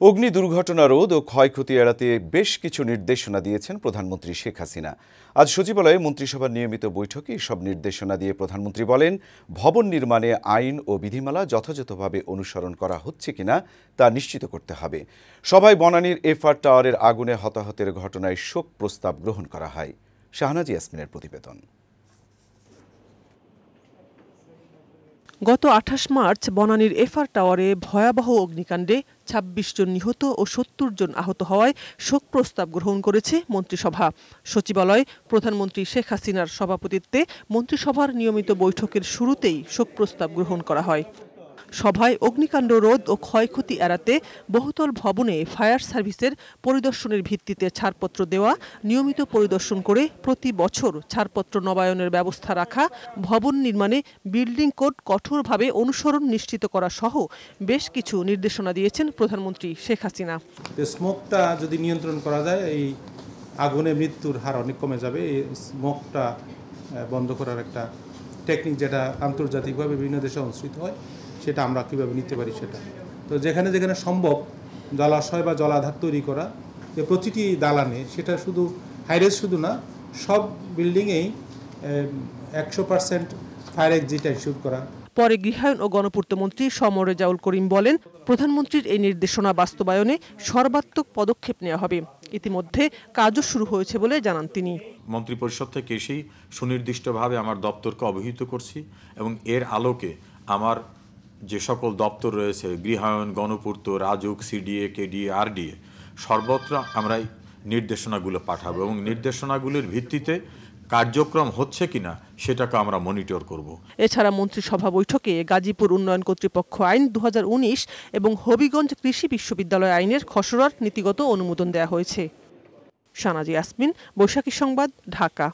অগ্নি দুর্ঘটনা রোধ ও ক্ষয়ক্ষতি এড়াতে বেশ কিছু নির্দেশনা দিয়েছেন প্রধানমন্ত্রী শেখ হাসিনা। আজ সচিবালয়ে মন্ত্রিসভার নিয়মিত বৈঠকে এসব নির্দেশনা দিয়ে প্রধানমন্ত্রী বলেন, ভবন নির্মাণে আইন ও বিধিমালা যথাযথভাবে অনুসরণ করা হচ্ছে কিনা তা নিশ্চিত করতে হবে। সভায় বনানীর এফআর টাওয়ারের আগুনে হতাহতের ঘটনায় শোক প্রস্তাব গ্রহণ করা হয়। শাহনাজ ইয়াসমিনের প্রতিবেদন। গত ২৮ মার্চ বনানীর এফআর টাওয়ারে ভয়াবহ অগ্নিকাণ্ডে ২৬ জন নিহত ও ৭০ জন আহত হওয়ায় শোক প্রস্তাব গ্রহণ করেছে মন্ত্রিসভা। সচিবালয় প্রধানমন্ত্রী শেখ হাসিনার সভাপতিত্বে মন্ত্রিসভার নিয়মিত বৈঠকের শুরুতেই শোক প্রস্তাব গ্রহণ করা হয়। সভায় অগ্নিকাণ্ড রোধ ও ক্ষয়ক্ষতি এড়াতে বহুতল ভবনে ফায়ার সার্ভিসের পরিদর্শনের ভিত্তিতে ছাড়পত্র দেওয়া, নিয়মিত পরিদর্শন করে প্রতি বছর ছাড়পত্র নবায়নের ব্যবস্থা রাখা, ভবন নির্মাণে বিল্ডিং কোড কঠোরভাবে অনুসরণ নিশ্চিত করা সহ বেশ কিছু নির্দেশনা দিয়েছেন প্রধানমন্ত্রী শেখ হাসিনা। স্মোকটা যদি নিয়ন্ত্রণ করা যায়, এই আগুনে মৃত্যুর হার অনেক কমে যাবে। এই স্মোকটা বন্ধ করার একটা টেকনিক যেটা আন্তর্জাতিকভাবে বিভিন্ন দেশে অনুসৃত হয়, সেটা আমরা কীভাবে নিতে পারি সেটা। তো যেখানে যেখানে সম্ভব জলাশয় বা জলাধার তৈরি করা, যে প্রতিটি দালানে, সেটা শুধু হাইরেজ শুধু না, সব বিল্ডিংয়েই 100% ফায়ার এক্সিট এনশিওর করা। পরে গৃহায়ণ ও গণপূর্ত মন্ত্রী সমর রেজাউল করিম বলেন, প্রধানমন্ত্রীর এই নির্দেশনা বাস্তবায়নে সর্বাত্মক পদক্ষেপ নেওয়া হবে। ইতিমধ্যে কাজও শুরু হয়েছে বলে জানান তিনি। মন্ত্রিপরিষদ থেকে এসেই সুনির্দিষ্টভাবে আমার দপ্তরকে অবহিত করছি এবং এর আলোকে আমার যে সকল দপ্তর রয়েছে, গৃহায়ণ, গণপূর্ত, রাজুক, সিডিএ, কেডিএ, আরডিএ, সর্বত্র আমরা নির্দেশনাগুলো পাঠাবো এবং নির্দেশনাগুলির ভিত্তিতে কার্যক্রম হচ্ছে কিনা সেটাকে আমরা মনিটর করব। এছাড়া মন্ত্রিসভা বৈঠকে গাজীপুর উন্নয়ন কর্তৃপক্ষ আইন ২০১৯ এবং হবিগঞ্জ কৃষি বিশ্ববিদ্যালয় আইনের খসড়ার নীতিগত অনুমোদন দেওয়া হয়েছে। শাহনাজ ইয়াসমিন, বৈশাখী সংবাদ, ঢাকা।